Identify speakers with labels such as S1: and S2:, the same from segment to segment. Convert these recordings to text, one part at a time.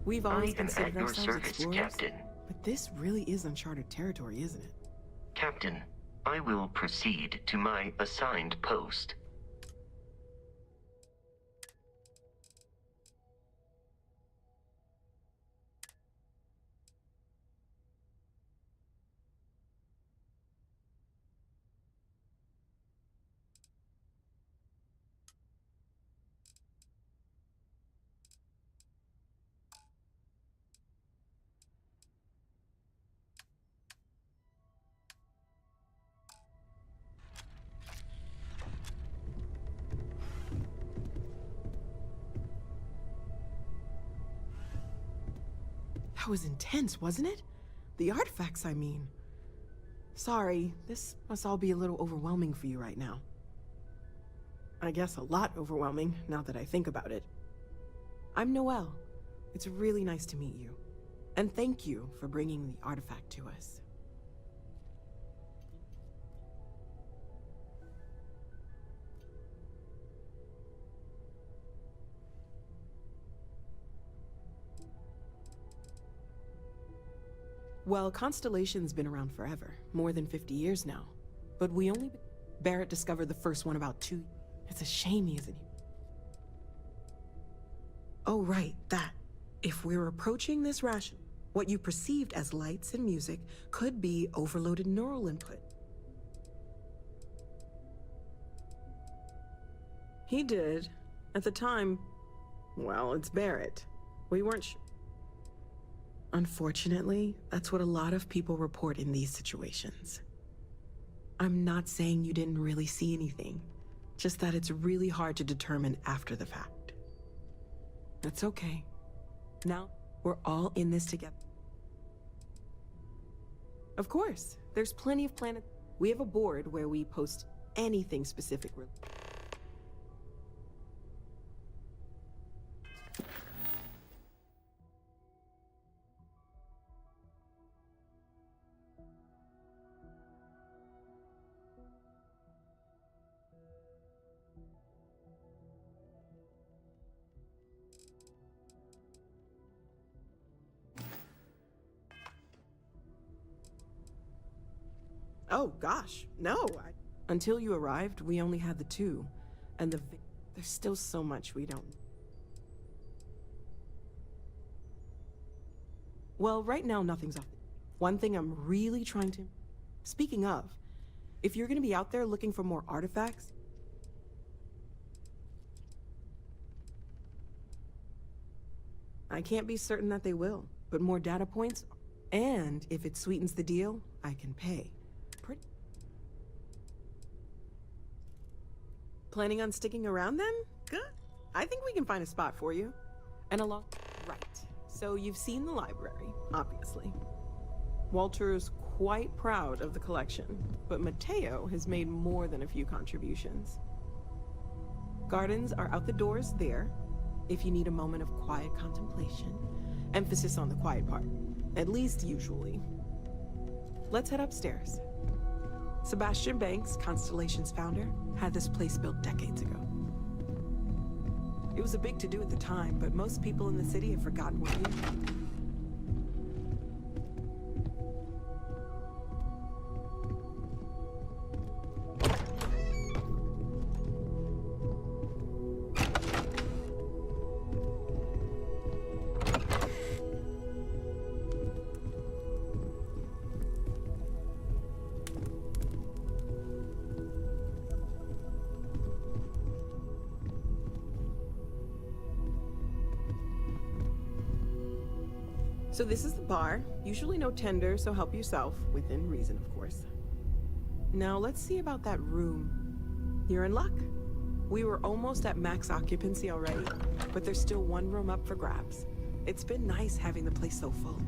S1: We've
S2: I
S1: always
S2: am
S1: considered
S2: at your
S1: ourselves
S2: service,
S1: explorers,
S2: Captain.
S1: but this really is uncharted territory, isn't it?
S2: Captain, I will proceed to my assigned post.
S1: That was intense, wasn't it? The artifacts, I mean. Sorry, this must all be a little overwhelming for you right now. I guess a lot overwhelming, now that I think about it. I'm Noelle. It's really nice to meet you. And thank you for bringing the artifact to us. Well, Constellation's been around forever, more than 50 years now. But we only... Barrett discovered the first one about 2... It's a shame he isn't here. Oh, right, that. If we're approaching this ration, what you perceived as lights and music could be overloaded neural input. He did. At the time, well, it's Barrett. We weren't sure. Unfortunately, that's what a lot of people report in these situations. I'm not saying you didn't really see anything, just that it's really hard to determine after the fact. That's okay. Now, we're all in this together. Of course, there's plenty of planet. We have a board where we post anything specific. Oh, gosh, no. Until you arrived, we only had the two. And there's still so much we don't... Well, right now, nothing's off. One thing I'm really trying to... Speaking of, if you're gonna be out there looking for more artifacts... I can't be certain that they will, but more data points... And if it sweetens the deal, I can pay. Planning on sticking around then? Good. I think we can find a spot for you. And along... Right. So you've seen the library, obviously. Walter's quite proud of the collection, but Mateo has made more than a few contributions. Gardens are out the doors there, if you need a moment of quiet contemplation. Emphasis on the quiet part. At least usually. Let's head upstairs. Sebastian Banks, Constellation's founder, had this place built decades ago. It was a big to-do at the time, but most people in the city have forgotten what he did. So this is the bar. Usually no tender, so help yourself, within reason, of course. Now let's see about that room. You're in luck. We were almost at max occupancy already, but there's still one room up for grabs. It's been nice having the place so full.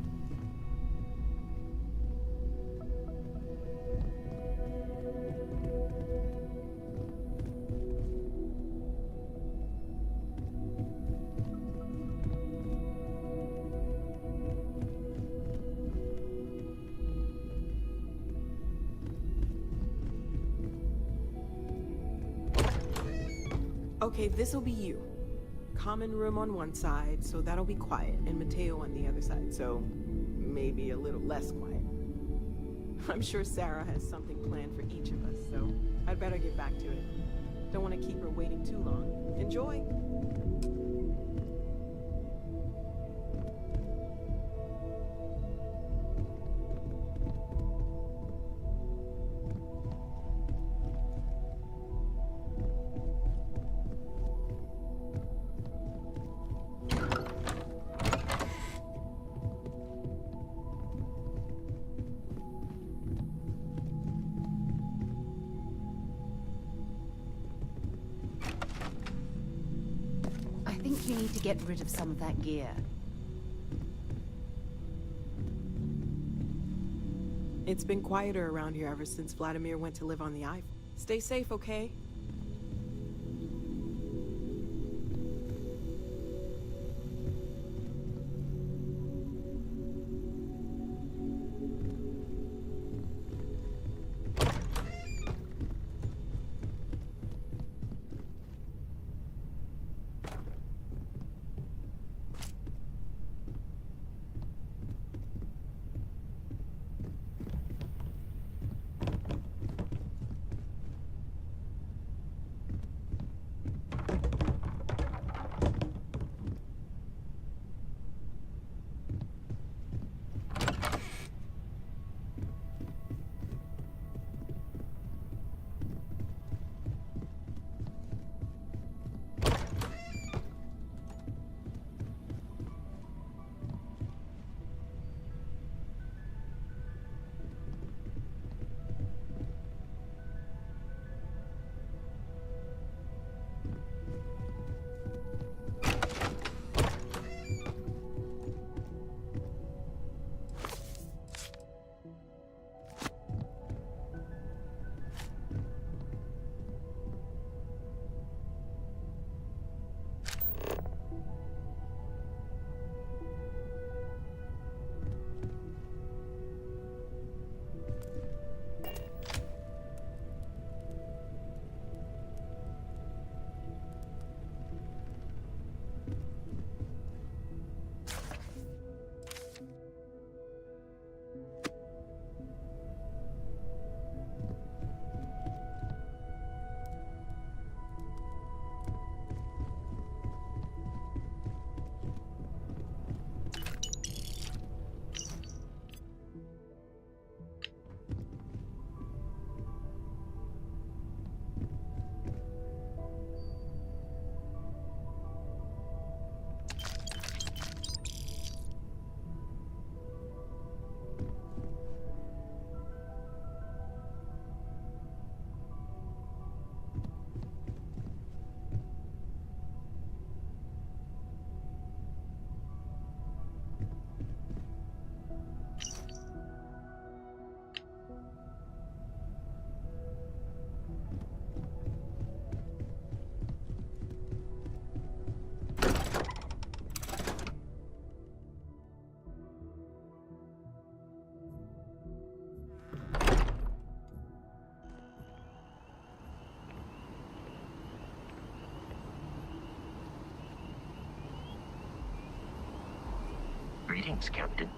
S1: Okay, this'll be you. common room on one side, so that'll be quiet, and Mateo on the other side, so maybe a little less quiet. I'm sure Sarah has something planned for each of us, so I'd better get back to it. Don't want to keep her waiting too long. Enjoy!
S3: I think you need to get rid of some of that gear.
S1: It's been quieter around here ever since Vladimir went to live on the Eiffel. Stay safe, okay?
S2: Greetings, Captain.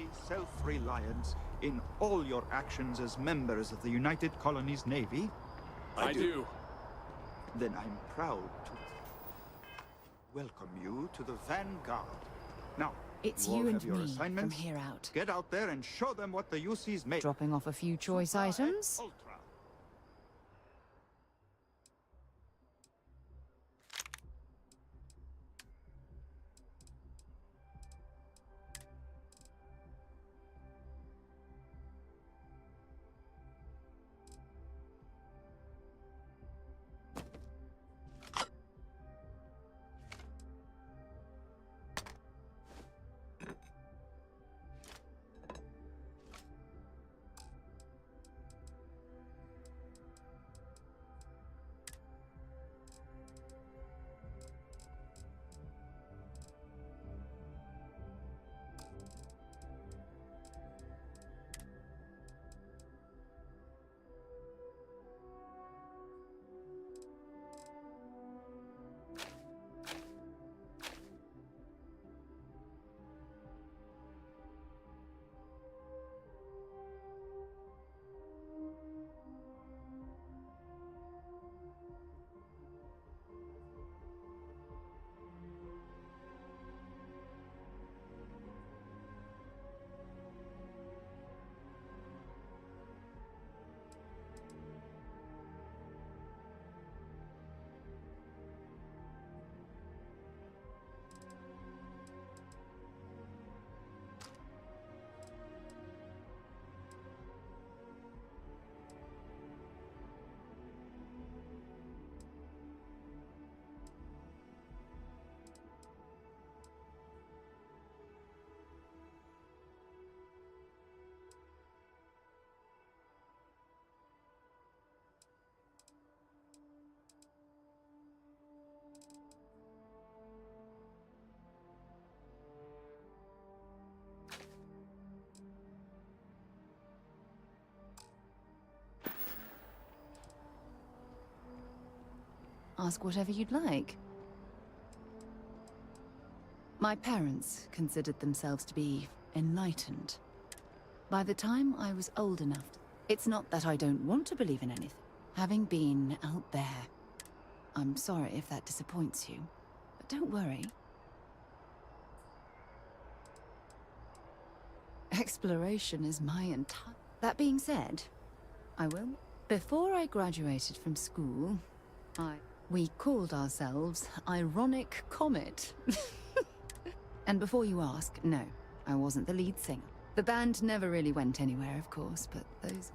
S4: be self-reliant in all your actions as members of the United Colonies Navy?
S5: I do.
S4: Then I'm proud to welcome you to the Vanguard. Now,
S3: It's
S4: you all
S3: you
S4: have
S3: and
S4: your
S3: me from
S4: assignments.
S3: here out.
S4: Get out there and show them what the UC's made.
S3: Dropping off a few choice
S4: Supra and
S3: items.
S4: Ultra.
S3: Ask whatever you'd like. My parents considered themselves to be enlightened. By the time I was old enough, it's not that I don't want to believe in anything. Having been out there, I'm sorry if that disappoints you, but don't worry. Exploration is my entire... That being said, I will. Before I graduated from school, we called ourselves Ironic Comet. And before you ask, no, I wasn't the lead singer. The band never really went anywhere, of course, but those...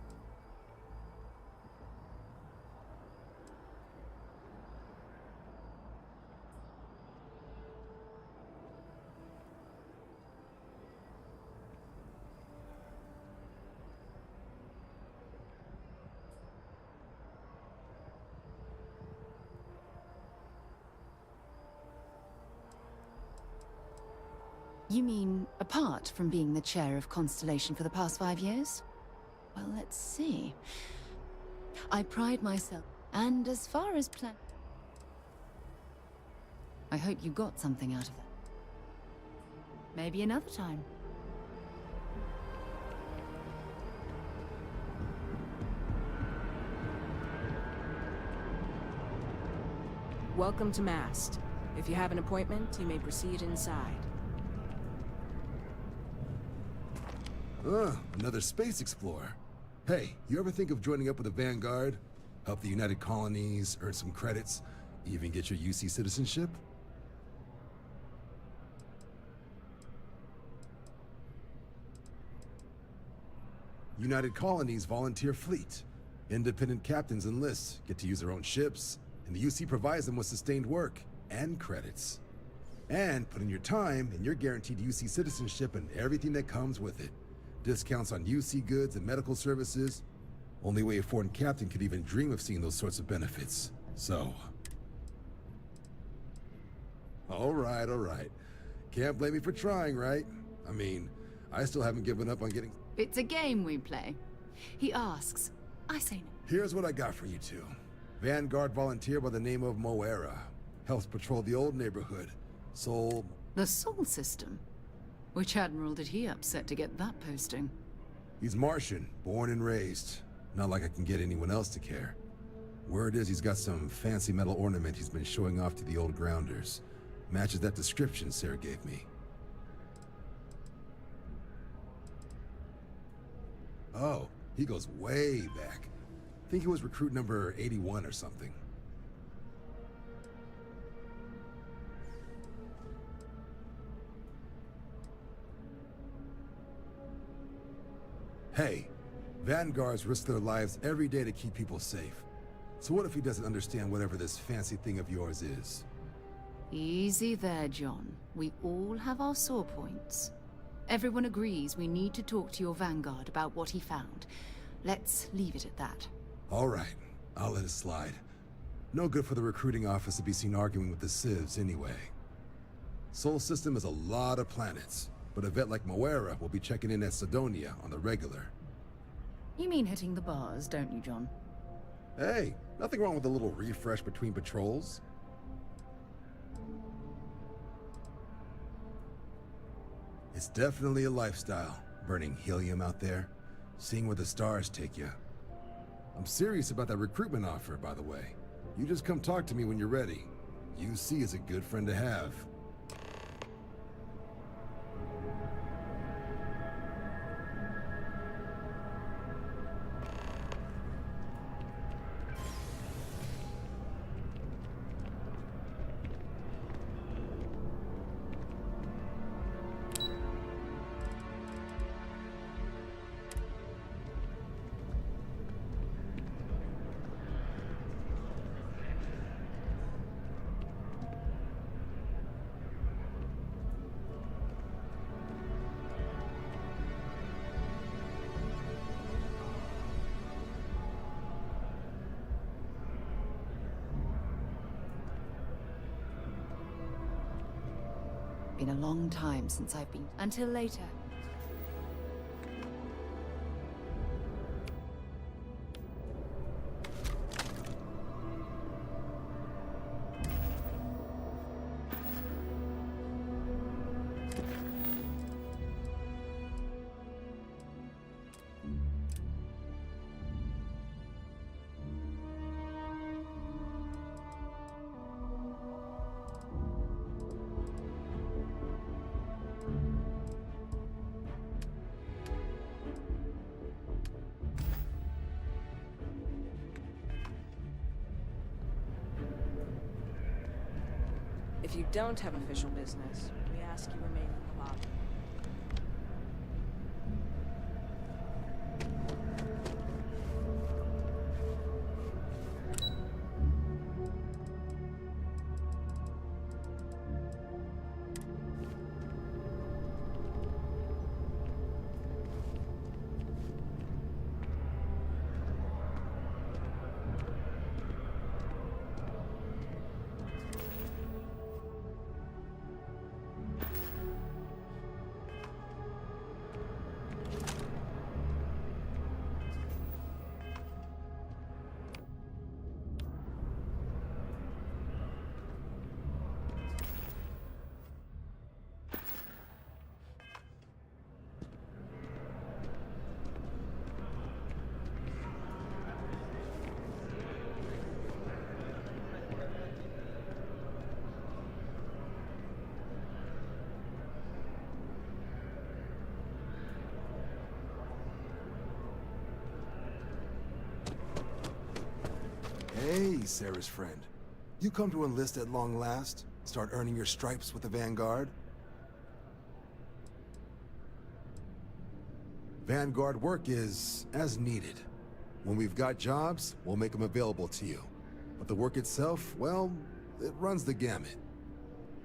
S3: You mean, apart from being the chair of Constellation for the past 5 years? Well, let's see. I pride myself, and as far as plan... I hope you got something out of that. Maybe another time.
S6: Welcome to Mast. If you have an appointment, you may proceed inside.
S7: Another space explorer. Hey, you ever think of joining up with the Vanguard? Help the United Colonies, earn some credits, even get your UC citizenship? United Colonies volunteer fleet. Independent captains enlist, get to use their own ships, and the UC provides them with sustained work and credits. And put in your time, and you're guaranteed UC citizenship and everything that comes with it. Discounts on UC goods and medical services. Only way a foreign captain could even dream of seeing those sorts of benefits. So... All right. Can't blame me for trying, right? I mean, I still haven't given up on getting...
S3: It's a game we play. He asks, I say no.
S7: Here's what I got for you two. Vanguard volunteer by the name of Moera. Helps patrol the old neighborhood. Sol...
S3: The Sol system? Which admiral did he upset to get that posting?
S7: He's Martian, born and raised. Not like I can get anyone else to care. Word is he's got some fancy metal ornament he's been showing off to the old grounders. Matches that description Sarah gave me. Oh, he goes way back. Think he was recruit number 81 or something. Hey, Vanguards risk their lives every day to keep people safe. So what if he doesn't understand whatever this fancy thing of yours is?
S3: Easy there, John. We all have our sore points. Everyone agrees we need to talk to your Vanguard about what he found. Let's leave it at that.
S7: All right, I'll let it slide. No good for the recruiting office to be seen arguing with the civs anyway. Sol System is a lot of planets, but a vet like Moera will be checking in at Sidonia on the regular.
S3: You mean hitting the bars, don't you, John?
S7: Hey, nothing wrong with a little refresh between patrols. It's definitely a lifestyle, burning helium out there, seeing where the stars take you. I'm serious about that recruitment offer, by the way. You just come talk to me when you're ready. UC is a good friend to have.
S3: Been a long time since I've been. Until later.
S6: If you don't have official business, we ask you remain in the lobby.
S7: Hey, Sarah's friend. You come to enlist at long last? Start earning your stripes with the Vanguard? Vanguard work is as needed. When we've got jobs, we'll make them available to you. But the work itself, well, it runs the gamut.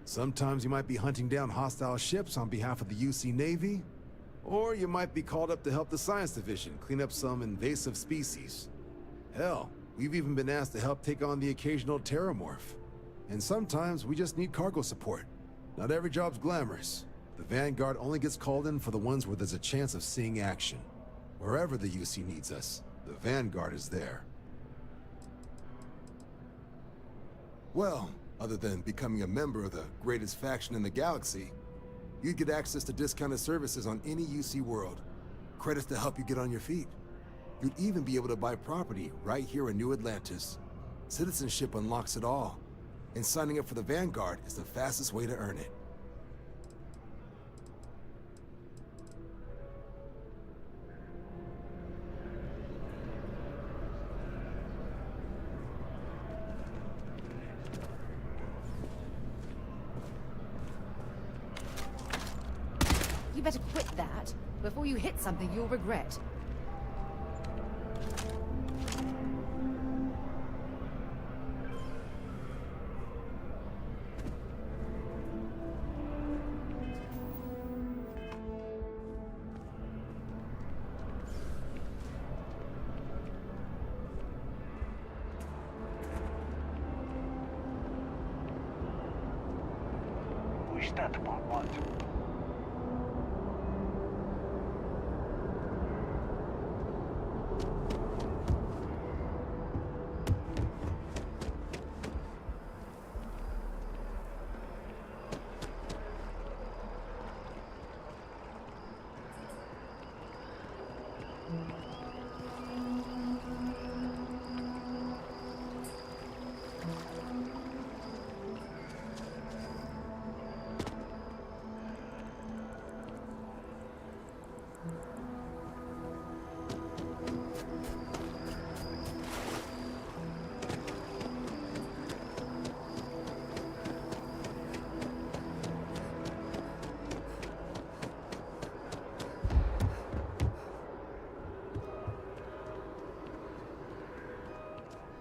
S7: Sometimes you might be hunting down hostile ships on behalf of the UC Navy, or you might be called up to help the Science Division clean up some invasive species. Hell, we've even been asked to help take on the occasional terramorph. And sometimes we just need cargo support. Not every job's glamorous. The Vanguard only gets called in for the ones where there's a chance of seeing action. Wherever the UC needs us, the Vanguard is there. Well, other than becoming a member of the greatest faction in the galaxy, You'd get access to discounted services on any UC world, credits to help you get on your feet. You'd even be able to buy property right here in New Atlantis. Citizenship unlocks it all, and signing up for the Vanguard is the fastest way to earn it.
S3: You better quit that before you hit something you'll regret.
S5: We stand upon what?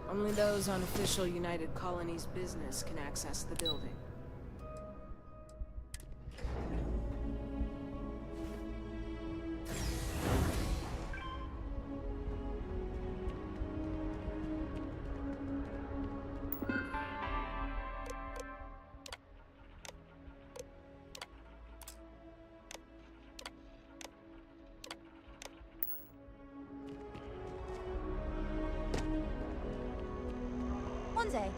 S6: Only those on official United Colonies business can access the building.
S8: One day,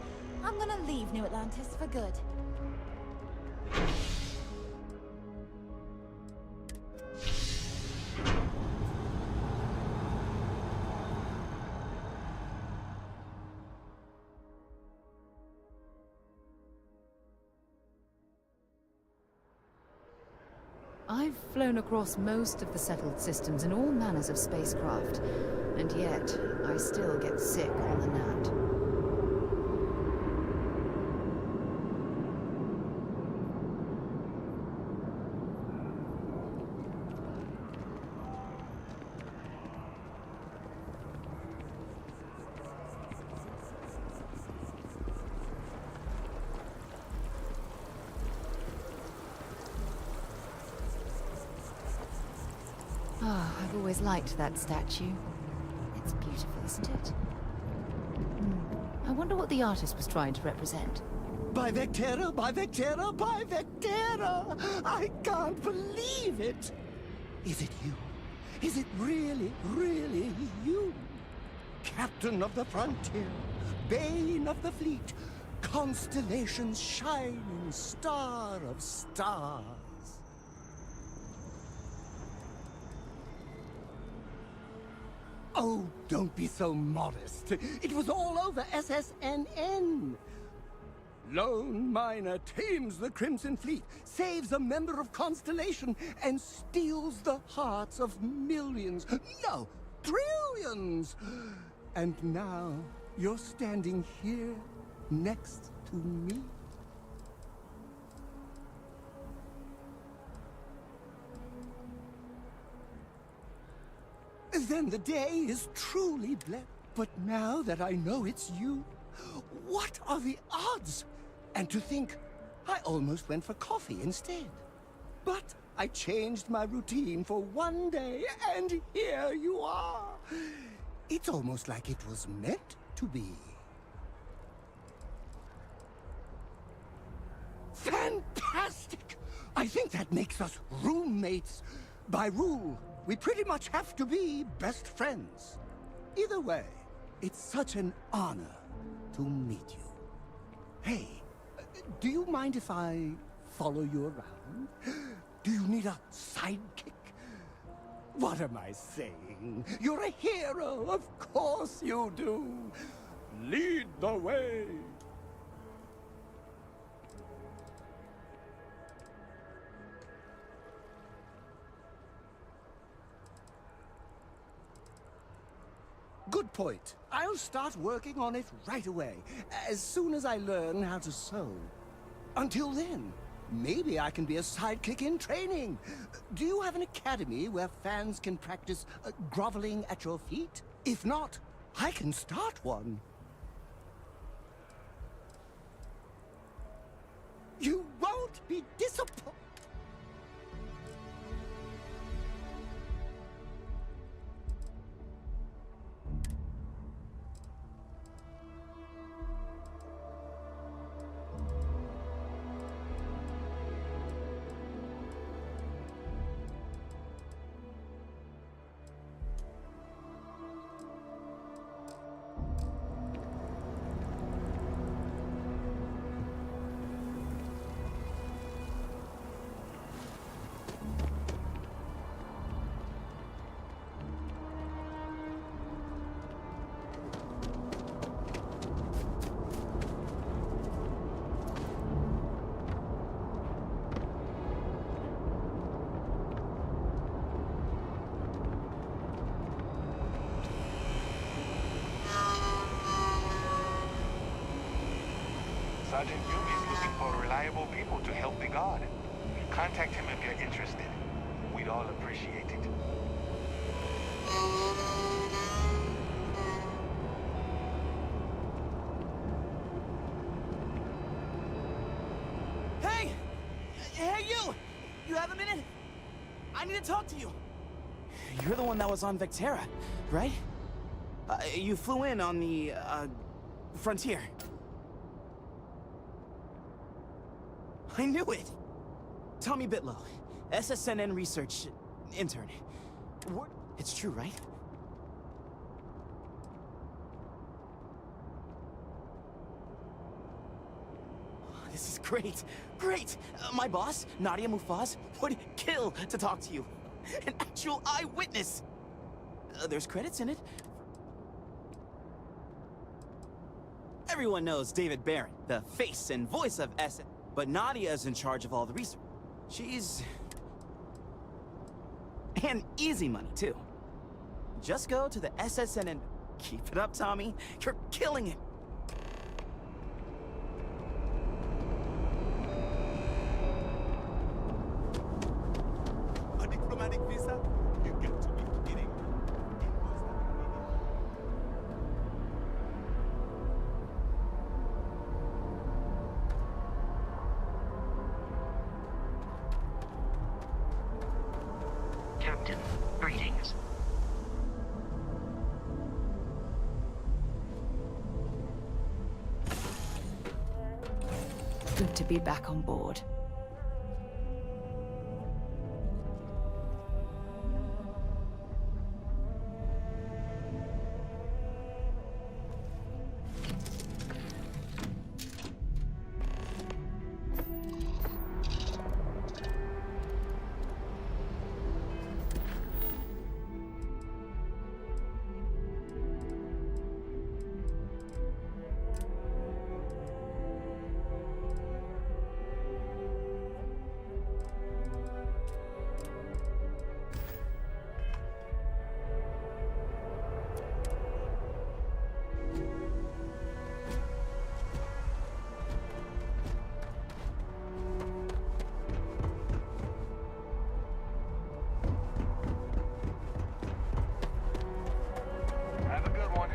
S8: I'm gonna leave New Atlantis for good.
S3: I've flown across most of the settled systems in all manners of spacecraft, and yet I still get sick on the Nat. Ah, I've always liked that statue. It's beautiful, isn't it? I wonder what the artist was trying to represent.
S9: By Vectera, by Vectera, by Vectera! I can't believe it! Is it you? Is it really, really you? Captain of the frontier, bane of the fleet, constellation's shining star of stars. Oh, don't be so modest. It was all over SSNN. Lone miner tames the Crimson Fleet, saves a member of Constellation, and steals the hearts of millions, no, trillions. And now you're standing here next to me. Then the day is truly blessed. But now that I know it's you, what are the odds? And to think, I almost went for coffee instead. But I changed my routine for one day, and here you are. It's almost like it was meant to be. Fantastic! I think that makes us roommates. By rule, we pretty much have to be best friends. Either way, it's such an honor to meet you. Hey, do you mind if I follow you around? Do you need a sidekick? What am I saying? You're a hero, of course you do. Lead the way. Good point. I'll start working on it right away, as soon as I learn how to sew. Until then, maybe I can be a sidekick in training. Do you have an academy where fans can practice groveling at your feet? If not, I can start one. You won't be disappointed.
S5: Sergeant Yumi is looking for reliable people to help the Guard. Contact him if you're interested. We'd all appreciate it.
S10: Hey! Hey, you! You have a minute? I need to talk to you. You're the one that was on Vectera, right? You flew in on the, Frontier. I knew it! Tommy Bitlow, SSNN research intern. It's true, right? This is great! Great! My boss, Nadia Mufaz, would kill to talk to you. An actual eyewitness! There's credits in it. Everyone knows David Barron, the face and voice of SS. But Nadia is in charge of all the research. She's... and easy money, too. Just go to the SSN and keep it up, Tommy. You're killing it.
S11: A diplomatic visa? You got to be kidding.
S2: Captain, greetings.
S3: Good to be back on board.
S5: Have a good one.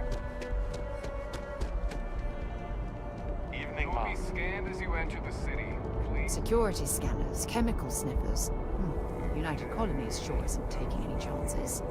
S5: Evening, Mom. Be scanned as you enter the city, please.
S3: Security scanners, chemical sniffers. United Colonies sure isn't taking any chances.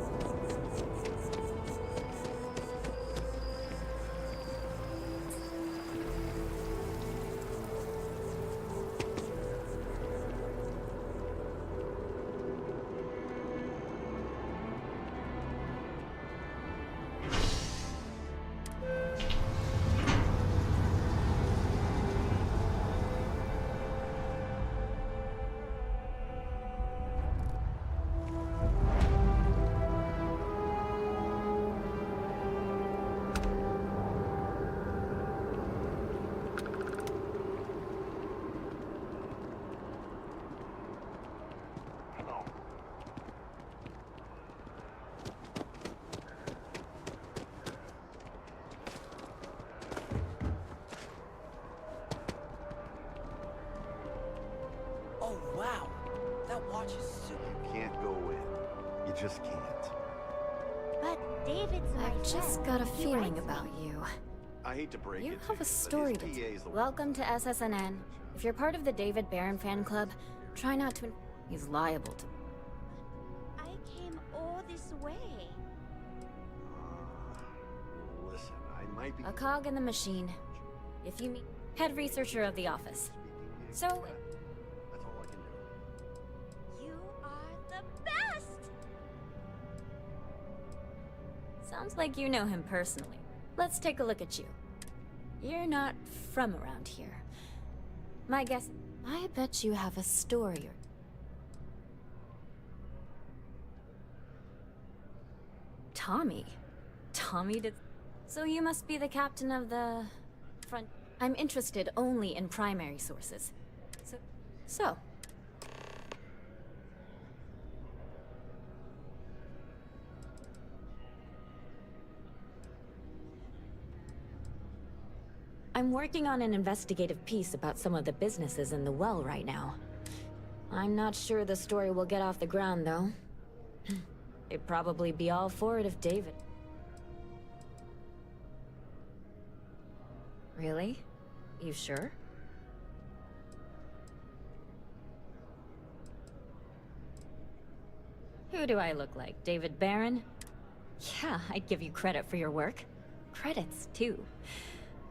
S10: watch is super.
S11: You can't go in. You just can't.
S8: But David's my
S12: I've just
S8: friend.
S12: got a
S8: He
S12: feeling
S8: writes
S12: about
S8: me.
S12: you.
S11: I hate to break
S12: You
S11: it to
S12: have a
S11: but
S12: story
S11: his
S12: to
S11: PA is the
S12: Welcome to SSNN. If you're part of the David Barron fan club, try not to. He's liable to.
S8: I came all this way.
S11: Listen, I might be...
S12: A cog in the machine. If you meet head researcher of the office. So,
S11: That's all I can do.
S8: You are the best!
S12: sounds like you know him personally. Let's take a look at you. You're not from around here. My guess, I bet you have a story or... Tommy? Tommy did... So you must be the captain of the... front... I'm interested only in primary sources. So... I'm working on an investigative piece about some of the businesses in the well right now. I'm not sure the story will get off the ground, though. They'd probably be all for it if David... Really? You sure? Who do I look like? David Barron? Yeah, I'd give you credit for your work. Credits, too.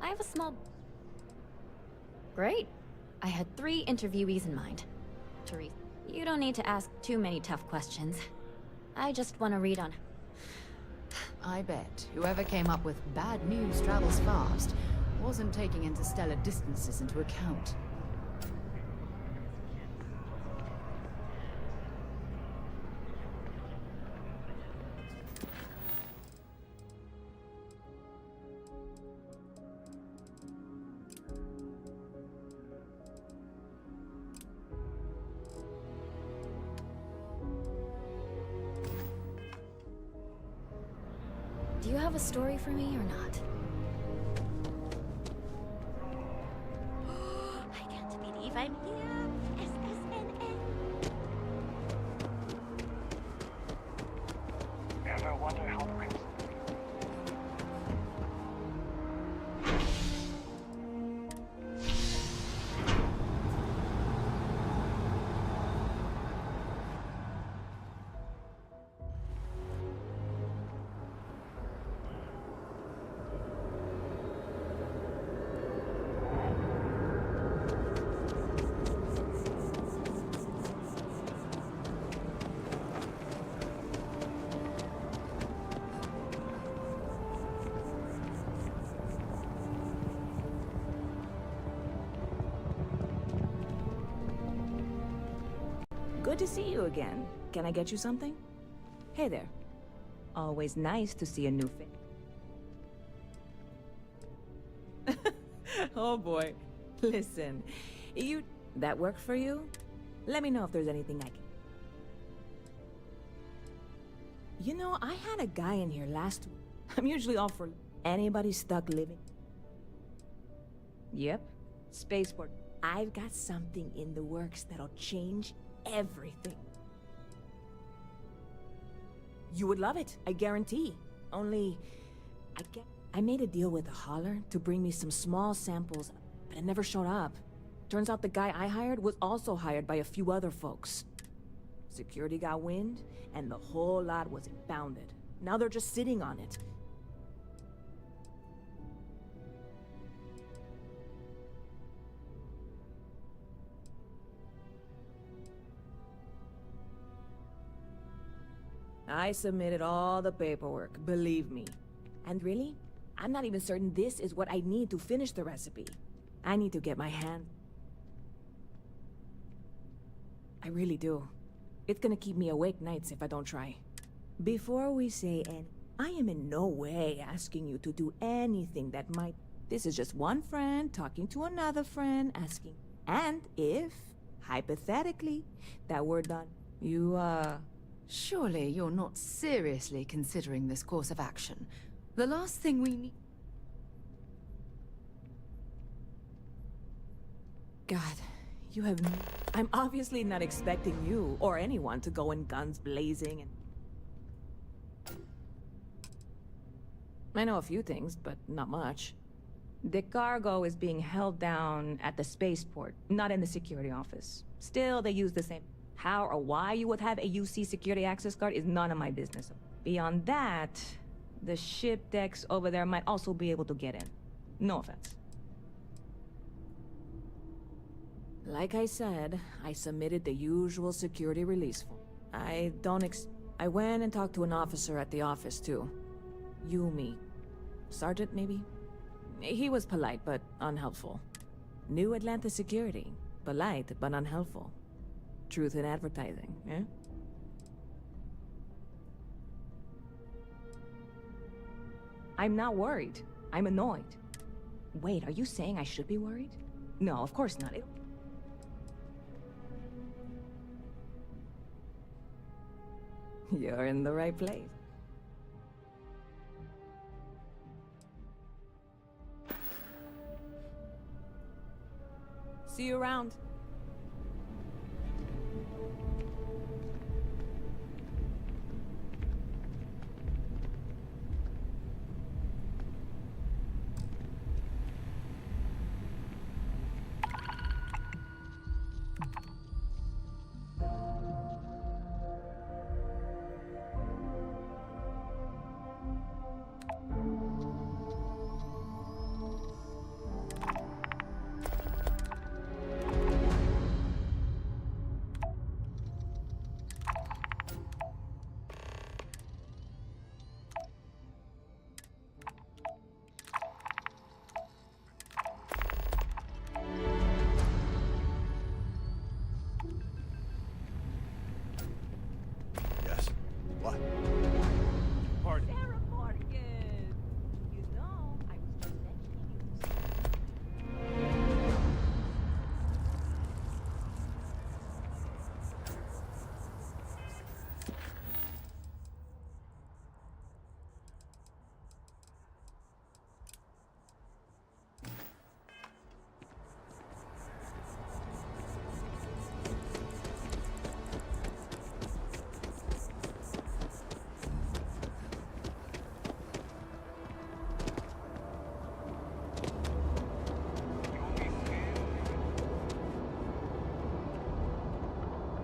S12: I have a small... Great. I had 3 interviewees in mind. Therese, you don't need to ask too many tough questions. I just want to read on...
S3: I bet whoever came up with bad news travels fast wasn't taking interstellar distances into account.
S12: Do you have a story for me or not?
S8: I can't believe I'm here. SSNN.
S5: Ever wonder how Prince...
S6: Good to see you again. Can I get you something? Hey there. Always nice to see a new face. Oh boy. Listen, that work for you? Let me know if there's anything I can... You know, I had a guy in here last week. I'm usually all for anybody stuck living. Yep. Spaceport. I've got something in the works that'll change everything. You would love it, I guarantee. Only, I made a deal with a hauler to bring me some small samples, but it never showed up. Turns out the guy I hired was also hired by a few other folks. Security got wind, and the whole lot was impounded. Now they're just sitting on it. I submitted all the paperwork, believe me. And really, I'm not even certain this is what I need to finish the recipe. I need to get my hand... I really do. It's gonna keep me awake nights if I don't try. Before we say any... I am in no way asking you to do anything that might... This is just one friend talking to another friend, asking... And if, hypothetically, that we're done, you,
S3: Surely you're not seriously considering this course of action. The last thing we need...
S6: God, You have... I'm obviously not expecting you or anyone to go in guns blazing and... I know a few things, but not much. The cargo is being held down at the spaceport, not in the security office. Still, they use the same... How or why you would have a UC security access card is none of my business. Beyond that, the ship decks over there might also be able to get in. No offense. Like I said, I submitted the usual security release form. I went and talked to an officer at the office, too. Yumi. Sergeant, maybe? He was polite, but unhelpful. New Atlanta security. Polite, but unhelpful. Truth in advertising, eh? I'm not worried. I'm annoyed. Wait, are you saying I should be worried? No, of course not. You're in the right place. See you around.
S11: What?
S6: Pardon. Sarah Morgan! You know, I was just mentioning you.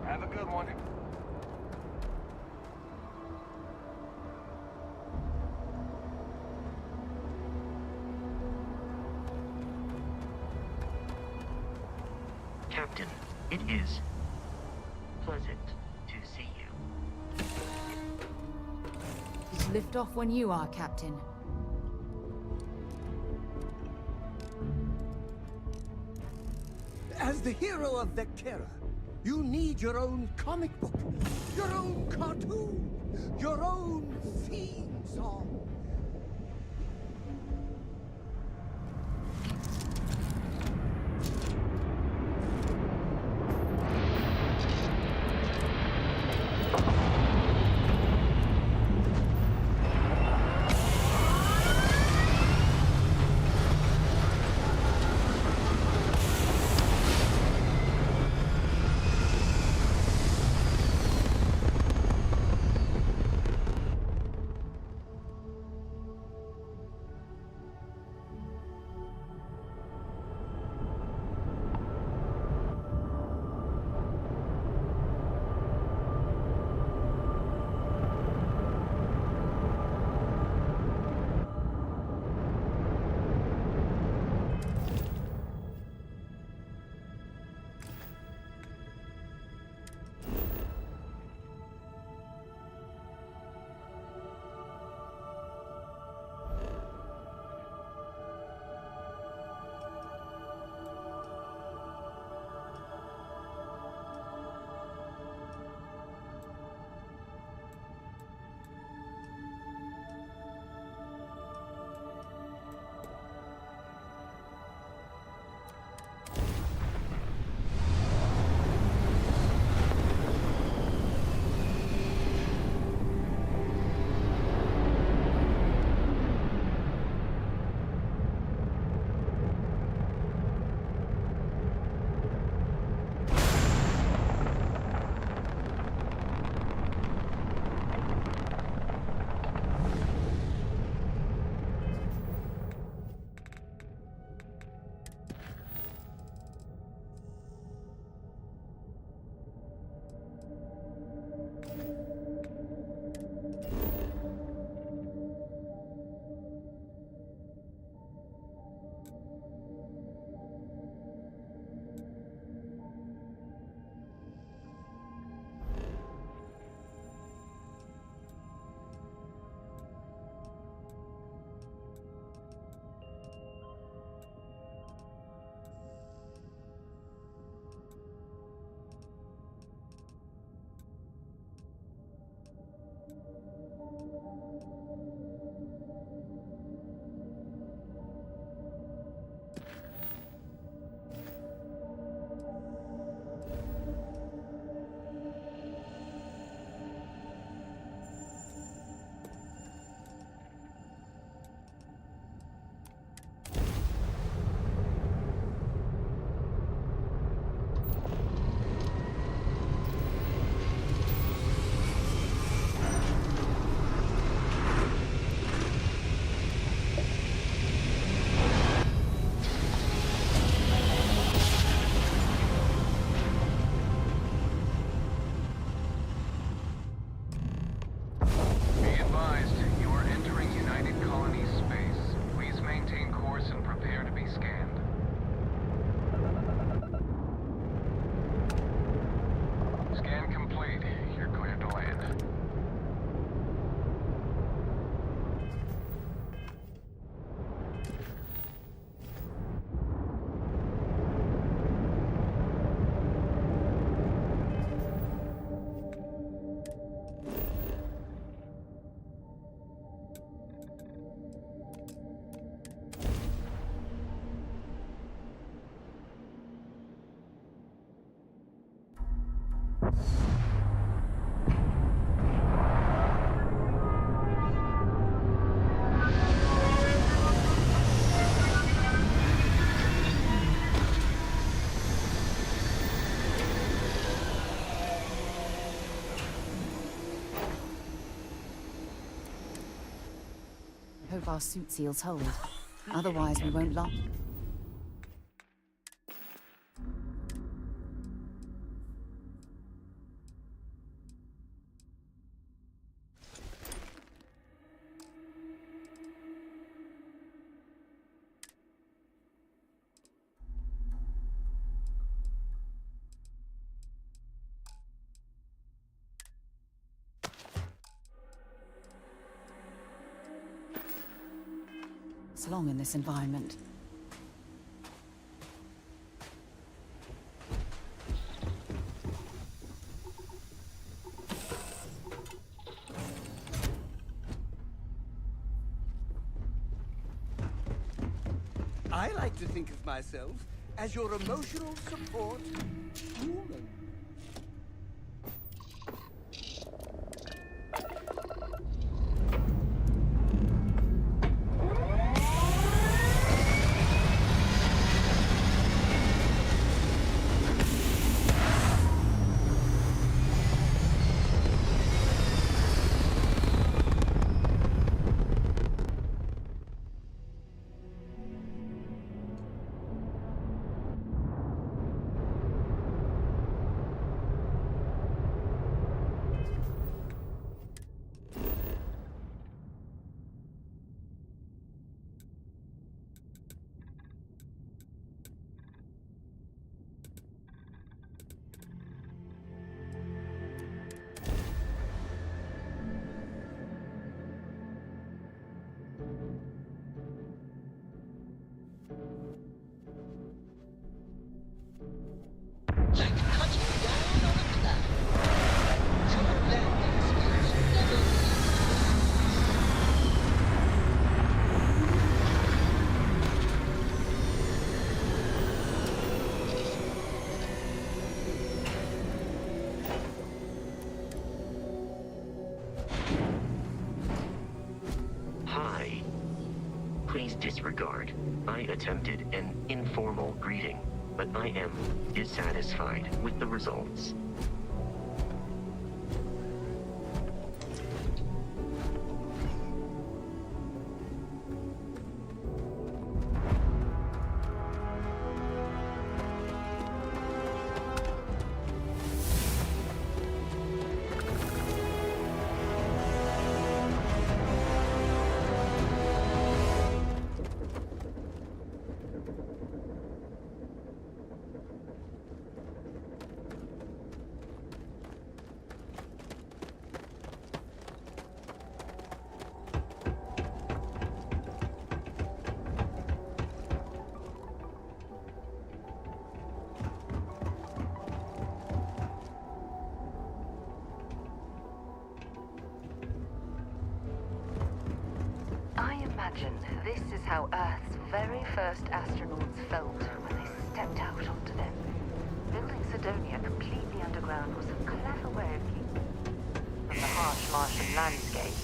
S5: Have a good one.
S2: Captain, it is pleasant to see you.
S3: Lift off when you are, Captain.
S9: As the hero of Vectera, you need your own comic book, your own cartoon, your own theme song.
S13: and prepare to be scanned. Scan complete. You're cleared to land.
S3: Hope our suit seals hold. Otherwise, we won't last. It's long in this environment.
S9: I like to think of myself as your emotional support human.
S2: Hi. Please disregard. I attempted an informal greeting, but I am dissatisfied with the results.
S14: This is how Earth's very first astronauts felt when they stepped out onto them. Building Cydonia completely underground was a clever way of keeping from the harsh Martian landscape.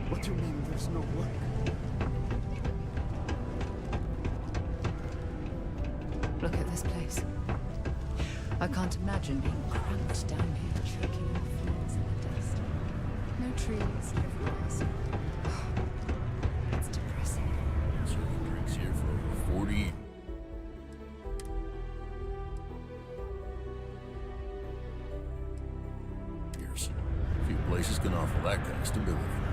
S9: What do you mean there's no work?
S3: Look at this place. I can't imagine being cramped down here, choking on floors in the dust. No trees, no grass.
S15: Few places can offer that kind of stability.